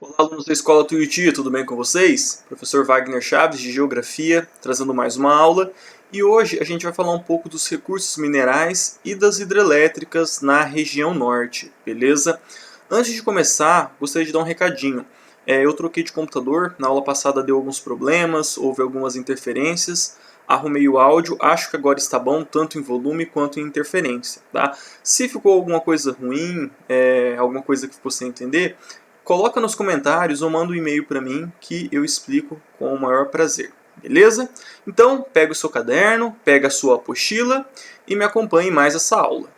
Olá, alunos da Escola Tuiuti, tudo bem com vocês? Professor Wagner Chaves, de Geografia, trazendo mais uma aula. E hoje a gente vai falar um pouco dos recursos minerais e das hidrelétricas na região norte, beleza? Antes de começar, gostaria de dar um recadinho. Eu troquei de computador, na aula passada deu alguns problemas, houve algumas interferências. Arrumei o áudio, acho que agora está bom, tanto em volume quanto em interferência, tá? Se ficou alguma coisa ruim, alguma coisa que ficou sem entender, coloca nos comentários ou manda um e-mail para mim que eu explico com o maior prazer, beleza? Então, pega o seu caderno, pega a sua apostila e me acompanhe mais essa aula.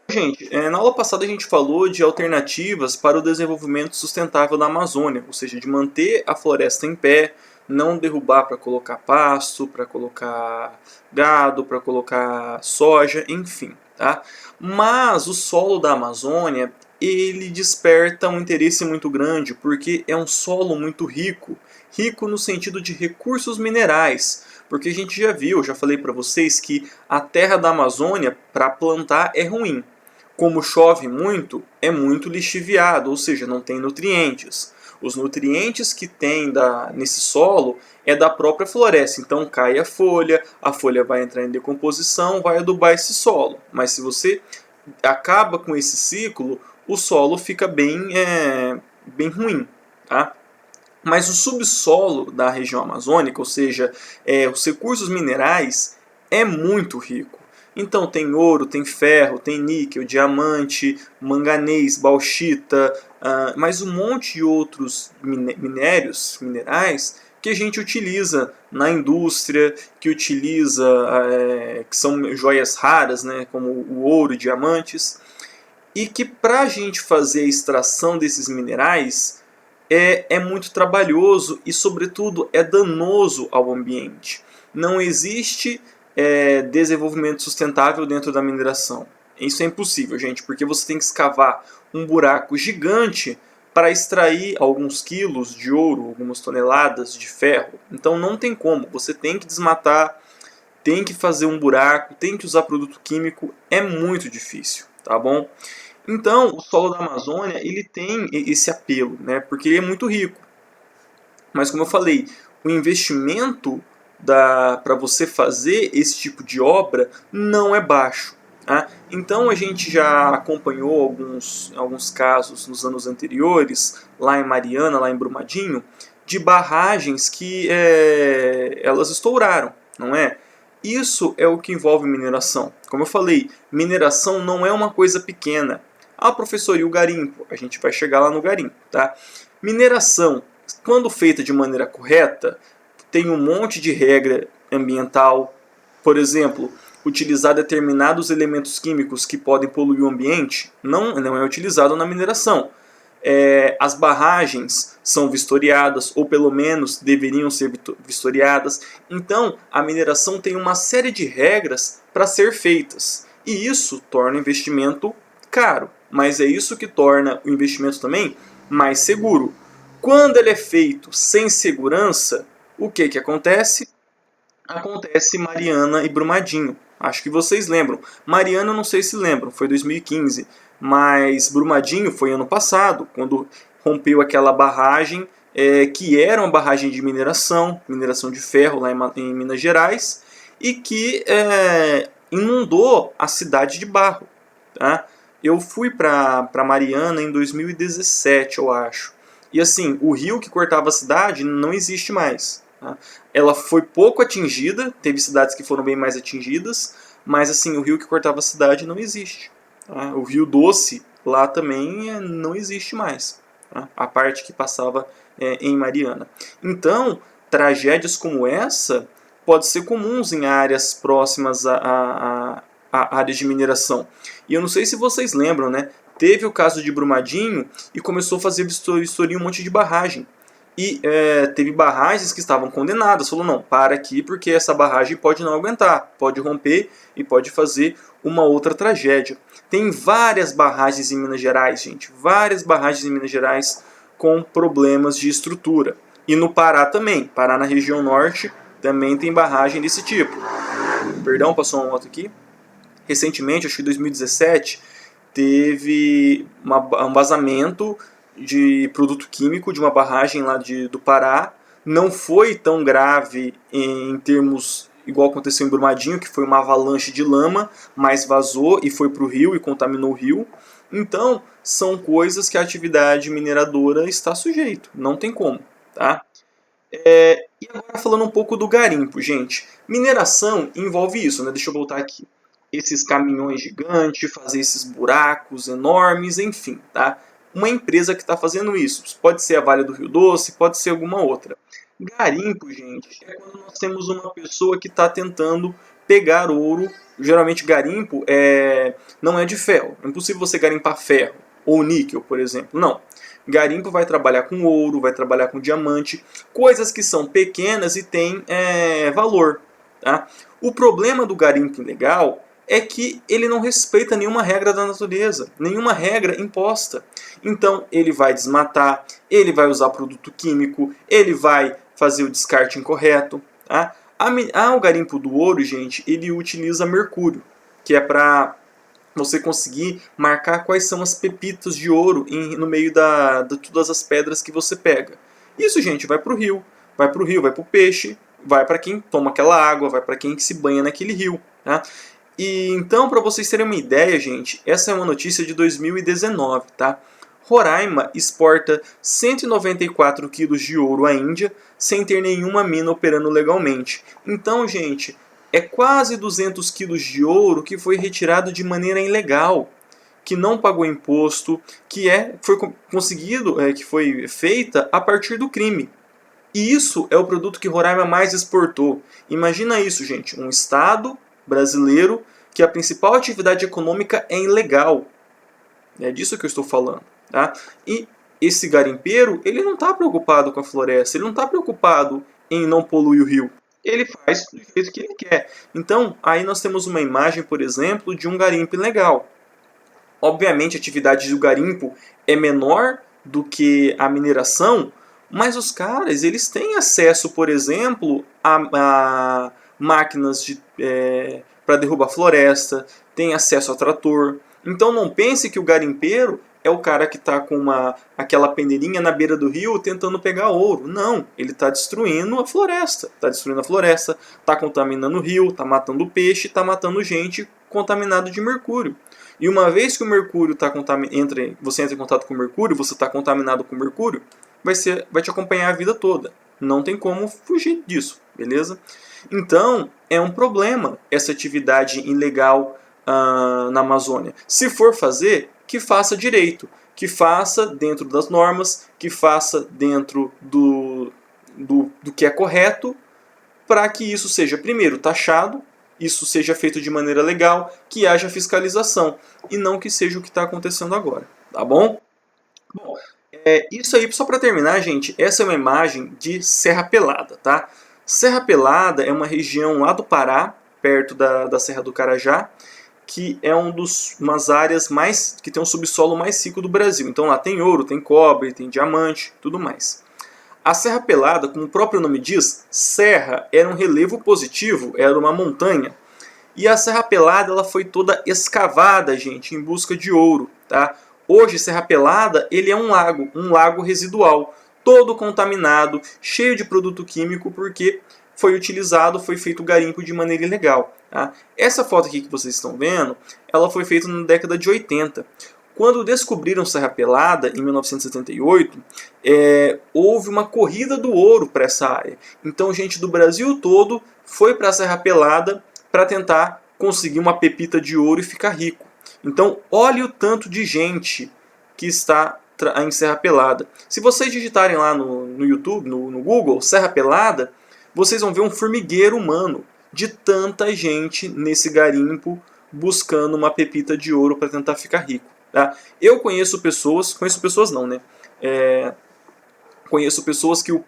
Gente, na aula passada a gente falou de alternativas para o desenvolvimento sustentável da Amazônia, ou seja, de manter a floresta em pé, não derrubar para colocar pasto, para colocar gado, para colocar soja, enfim, tá? Mas o solo da Amazônia, ele desperta um interesse muito grande porque é um solo muito rico, rico no sentido de recursos minerais, porque a gente já viu, já falei para vocês que a terra da Amazônia para plantar é ruim. Como chove muito, é muito lixiviado, ou seja, não tem nutrientes. Os nutrientes que tem nesse solo é da própria floresta. Então cai a folha vai entrar em decomposição, vai adubar esse solo. Mas se você acaba com esse ciclo, o solo fica bem ruim. Tá? Mas o subsolo da região amazônica, ou seja, os recursos minerais, é muito rico. Então tem ouro, tem ferro, tem níquel, diamante, manganês, bauxita, mais um monte de outros minerais que a gente utiliza na indústria, que que são joias raras, né, como o ouro e diamantes, e que para a gente fazer a extração desses minerais é muito trabalhoso e, sobretudo, é danoso ao ambiente. Não existe desenvolvimento sustentável dentro da mineração. Isso é impossível, gente, porque você tem que escavar um buraco gigante para extrair alguns quilos de ouro, algumas toneladas de ferro. Então não tem como, você tem que desmatar, tem que fazer um buraco, tem que usar produto químico, é muito difícil, tá bom? Então, o solo da Amazônia, ele tem esse apelo, né, porque ele é muito rico. Mas como eu falei, o investimento para você fazer esse tipo de obra não é baixo. Tá? Então a gente já acompanhou alguns casos nos anos anteriores, lá em Mariana, lá em Brumadinho, de barragens que elas estouraram, não é? Isso é o que envolve mineração. Como eu falei, mineração não é uma coisa pequena. Ah, professor, e o garimpo? A gente vai chegar lá no garimpo, tá? Mineração, quando feita de maneira correta, tem um monte de regra ambiental. Por exemplo, utilizar determinados elementos químicos que podem poluir o ambiente não é utilizado na mineração. As barragens são vistoriadas, ou pelo menos deveriam ser vistoriadas. Então, a mineração tem uma série de regras para ser feitas. E isso torna o investimento caro. Mas é isso que torna o investimento também mais seguro. Quando ele é feito sem segurança, o que acontece? Acontece Mariana e Brumadinho. Acho que vocês lembram. Mariana eu não sei se lembram, foi 2015. Mas Brumadinho foi ano passado, quando rompeu aquela barragem, que era uma barragem de mineração de ferro lá em Minas Gerais, e que inundou a cidade de Barro. Tá? Eu fui para Mariana em 2017, eu acho. E assim, o rio que cortava a cidade não existe mais. Tá? Ela foi pouco atingida, teve cidades que foram bem mais atingidas, mas assim, o rio que cortava a cidade não existe. Tá? O Rio Doce lá também não existe mais. Tá? A parte que passava em Mariana. Então, tragédias como essa podem ser comuns em áreas próximas a áreas de mineração. E eu não sei se vocês lembram, né? Teve o caso de Brumadinho e começou a fazer vistoria um monte de barragem. E teve barragens que estavam condenadas. Falou, não, para aqui porque essa barragem pode não aguentar, pode romper e pode fazer uma outra tragédia. Tem várias barragens em Minas Gerais, gente. Várias barragens em Minas Gerais com problemas de estrutura. E no Pará também. Pará, na região norte, também tem barragem desse tipo. Perdão, passou uma moto aqui. Recentemente, acho que em 2017, teve um vazamento de produto químico de uma barragem lá do Pará. Não foi tão grave em termos igual aconteceu em Brumadinho, que foi uma avalanche de lama, mas vazou e foi para o rio e contaminou o rio. Então, são coisas que a atividade mineradora está sujeito, não tem como, tá? E agora falando um pouco do garimpo, gente. Mineração envolve isso, né? Deixa eu voltar aqui. Esses caminhões gigantes, fazer esses buracos enormes, enfim, tá? Uma empresa que está fazendo isso. Pode ser a Vale do Rio Doce, pode ser alguma outra. Garimpo, gente, é quando nós temos uma pessoa que está tentando pegar ouro. Geralmente garimpo não é de ferro. É impossível você garimpar ferro ou níquel, por exemplo. Não. Garimpo vai trabalhar com ouro, vai trabalhar com diamante, coisas que são pequenas e têm valor. Tá? O problema do garimpo ilegal é que ele não respeita nenhuma regra da natureza, nenhuma regra imposta. Então ele vai desmatar, ele vai usar produto químico, ele vai fazer o descarte incorreto. Tá? O garimpo do ouro, gente, ele utiliza mercúrio, que é para você conseguir marcar quais são as pepitas de ouro no meio de todas as pedras que você pega. Isso, gente, vai para o rio, vai para o peixe, vai para quem toma aquela água, vai para quem se banha naquele rio. Tá? E então, para vocês terem uma ideia, gente, essa é uma notícia de 2019, tá? Roraima exporta 194 quilos de ouro à Índia sem ter nenhuma mina operando legalmente. Então, gente, é quase 200 quilos de ouro que foi retirado de maneira ilegal, que não pagou imposto, foi conseguido, que foi feita a partir do crime. E isso é o produto que Roraima mais exportou. Imagina isso, gente, um estado brasileiro que a principal atividade econômica é ilegal. É disso que eu estou falando. Tá? E esse garimpeiro, ele não está preocupado com a floresta, ele não está preocupado em não poluir o rio. Ele faz do jeito que ele quer. Então, aí nós temos uma imagem, por exemplo, de um garimpo ilegal. Obviamente, a atividade do garimpo é menor do que a mineração, mas os caras, eles têm acesso, por exemplo, a máquinas para derrubar floresta, têm acesso a trator. Então não pense que o garimpeiro é o cara que está com aquela peneirinha na beira do rio tentando pegar ouro. Não, ele está destruindo a floresta. Está contaminando o rio, está matando peixe, está matando gente contaminado de mercúrio. E uma vez que o mercúrio você entra em contato com o mercúrio, você está contaminado com mercúrio, vai te acompanhar a vida toda. Não tem como fugir disso, beleza? Então, é um problema essa atividade ilegal na Amazônia. Se for fazer, que faça direito, que faça dentro das normas, que faça dentro do que é correto, para que isso seja, primeiro, taxado, isso seja feito de maneira legal, que haja fiscalização, e não que seja o que está acontecendo agora. Tá bom? Bom, isso aí, só para terminar, gente, essa é uma imagem de Serra Pelada, tá? Serra Pelada é uma região lá do Pará, perto da Serra do Carajá, que é umas áreas que tem um subsolo mais rico do Brasil. Então lá tem ouro, tem cobre, tem diamante, tudo mais. A Serra Pelada, como o próprio nome diz, serra era um relevo positivo, era uma montanha. E a Serra Pelada ela foi toda escavada, gente, em busca de ouro. Tá? Hoje, Serra Pelada ele é um lago residual, todo contaminado, cheio de produto químico, porque foi feito garimpo de maneira ilegal. Tá? Essa foto aqui que vocês estão vendo, ela foi feita na década de 80. Quando descobriram Serra Pelada, em 1978, houve uma corrida do ouro para essa área. Então, gente do Brasil todo foi para a Serra Pelada para tentar conseguir uma pepita de ouro e ficar rico. Então, olhe o tanto de gente que está em Serra Pelada. Se vocês digitarem lá no YouTube, no Google, Serra Pelada, vocês vão ver um formigueiro humano de tanta gente nesse garimpo buscando uma pepita de ouro para tentar ficar rico. Tá? Eu conheço pessoas não, né? Conheço pessoas que o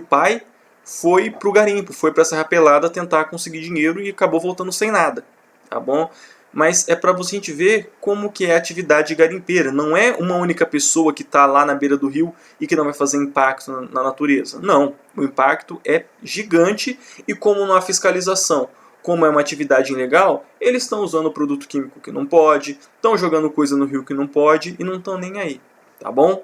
pai foi pro garimpo, foi para Serra Pelada tentar conseguir dinheiro e acabou voltando sem nada, tá bom? Mas é para você ver como que é a atividade garimpeira. Não é uma única pessoa que está lá na beira do rio e que não vai fazer impacto na natureza. Não, o impacto é gigante e como não há fiscalização, como é uma atividade ilegal, eles estão usando produto químico que não pode, estão jogando coisa no rio que não pode e não estão nem aí. tá bom?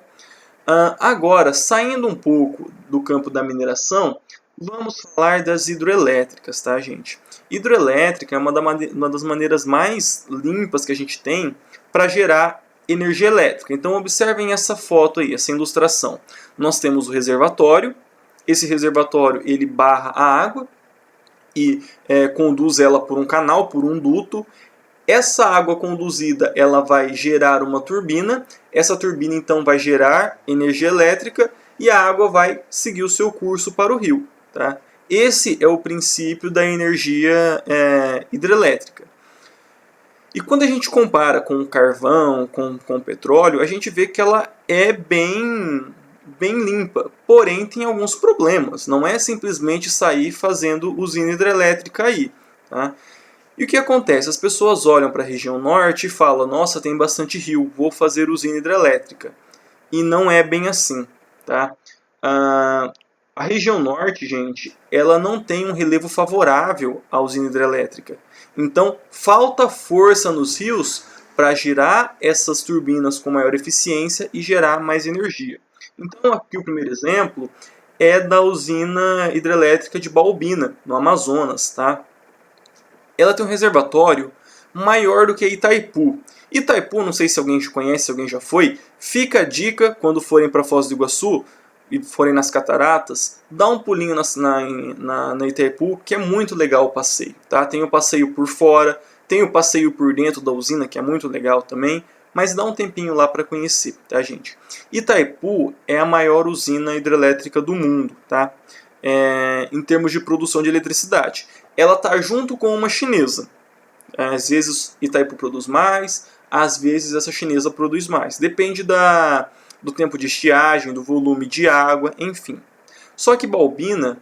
Agora, saindo um pouco do campo da mineração, vamos falar das hidroelétricas, tá, gente? Hidroelétrica é uma das maneiras mais limpas que a gente tem para gerar energia elétrica. Então, observem essa foto aí, essa ilustração. Nós temos o reservatório. Esse reservatório ele barra a água e conduz ela por um canal, por um duto. Essa água conduzida ela vai gerar uma turbina. Essa turbina então vai gerar energia elétrica e a água vai seguir o seu curso para o rio. Tá? Esse é o princípio da energia hidrelétrica. E quando a gente compara com o carvão, com o petróleo, a gente vê que ela é bem limpa. Porém, tem alguns problemas. Não é simplesmente sair fazendo usina hidrelétrica aí. Tá? E o que acontece? As pessoas olham para a região norte e falam: nossa, tem bastante rio, vou fazer usina hidrelétrica. E não é bem assim. Tá? A região norte, gente, ela não tem um relevo favorável à usina hidrelétrica. Então, falta força nos rios para girar essas turbinas com maior eficiência e gerar mais energia. Então, aqui o primeiro exemplo é da usina hidrelétrica de Baubina, no Amazonas. Tá? Ela tem um reservatório maior do que Itaipu. Itaipu, não sei se alguém conhece, se alguém já foi, fica a dica quando forem para Foz do Iguaçu e forem nas cataratas, dá um pulinho na Itaipu, que é muito legal o passeio. Tá? Tem o passeio por fora, tem o passeio por dentro da usina, que é muito legal também, mas dá um tempinho lá para conhecer, tá, gente? Itaipu é a maior usina hidrelétrica do mundo, tá? Em termos de produção de eletricidade. Ela está junto com uma chinesa. Às vezes Itaipu produz mais, às vezes essa chinesa produz mais. Depende do tempo de estiagem, do volume de água, enfim. Só que Baubina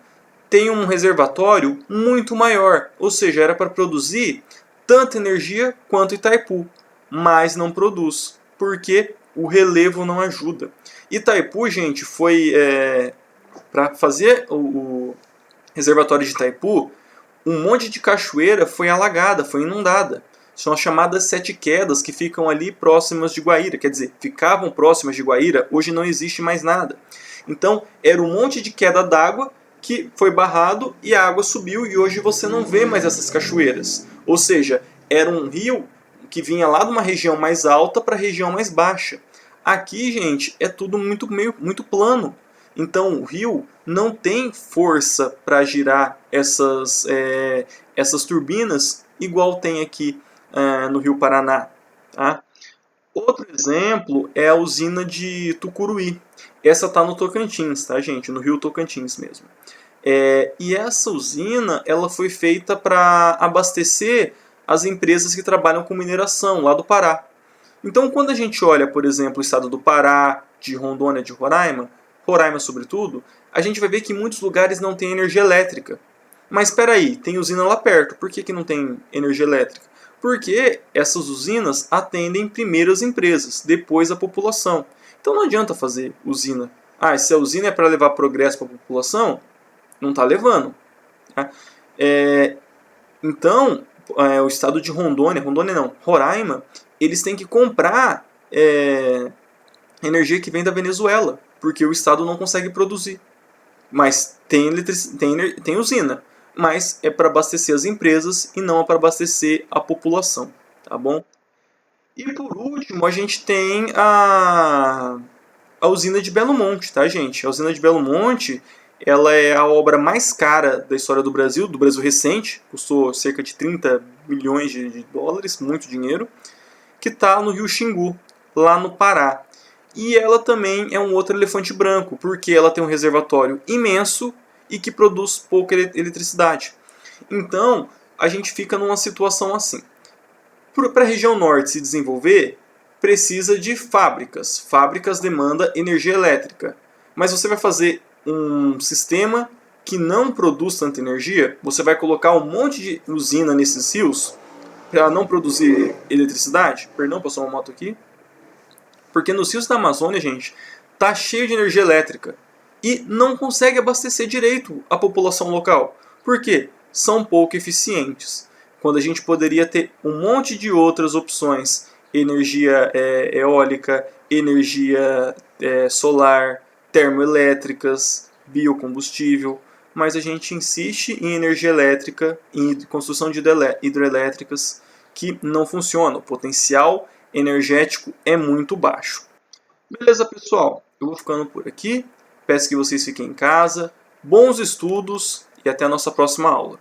tem um reservatório muito maior, ou seja, era para produzir tanta energia quanto Itaipu, mas não produz, porque o relevo não ajuda. Itaipu, gente, foi para fazer o reservatório de Itaipu, um monte de cachoeira foi alagada, foi inundada. São as chamadas sete quedas que ficam ali próximas de Guaíra. Quer dizer, ficavam próximas de Guaíra, hoje não existe mais nada. Então, era um monte de queda d'água que foi barrado e a água subiu e hoje você não vê mais essas cachoeiras. Ou seja, era um rio que vinha lá de uma região mais alta para a região mais baixa. Aqui, gente, é tudo muito plano. Então, o rio não tem força para girar essas turbinas igual tem aqui no Rio Paraná. Tá? Outro exemplo é a usina de Tucuruí. Essa está no Tocantins, tá, gente? No Rio Tocantins mesmo. E essa usina ela foi feita para abastecer as empresas que trabalham com mineração lá do Pará. Então, quando a gente olha, por exemplo, o estado do Pará, de Rondônia, de Roraima sobretudo, a gente vai ver que em muitos lugares não tem energia elétrica. Mas espera aí, tem usina lá perto, por que não tem energia elétrica? Porque essas usinas atendem primeiro as empresas, depois a população. Então não adianta fazer usina. Se a usina é para levar progresso para a população, não está levando. Tá? Então, o estado de Rondônia não, Roraima, eles têm que comprar energia que vem da Venezuela, porque o estado não consegue produzir. Mas tem usina, mas é para abastecer as empresas e não é para abastecer a população, tá bom? E por último, a gente tem a usina de Belo Monte, tá, gente? A usina de Belo Monte, ela é a obra mais cara da história do Brasil recente, custou cerca de 30 milhões de dólares, muito dinheiro, que está no Rio Xingu, lá no Pará. E ela também é um outro elefante branco, porque ela tem um reservatório imenso e que produz pouca eletricidade. Então, a gente fica numa situação assim. Para a região norte se desenvolver, precisa de fábricas. Fábricas demandam energia elétrica. Mas você vai fazer um sistema que não produz tanta energia, você vai colocar um monte de usina nesses rios para não produzir eletricidade. Perdão, passou uma moto aqui. Porque nos rios da Amazônia, gente, tá cheio de energia elétrica e não consegue abastecer direito a população local. Por quê? São pouco eficientes. Quando a gente poderia ter um monte de outras opções, energia eólica, energia solar, termoelétricas, biocombustível, mas a gente insiste em energia elétrica, em construção de hidrelétricas que não funcionam. O potencial energético é muito baixo. Beleza, pessoal? Eu vou ficando por aqui. Peço que vocês fiquem em casa. Bons estudos e até a nossa próxima aula.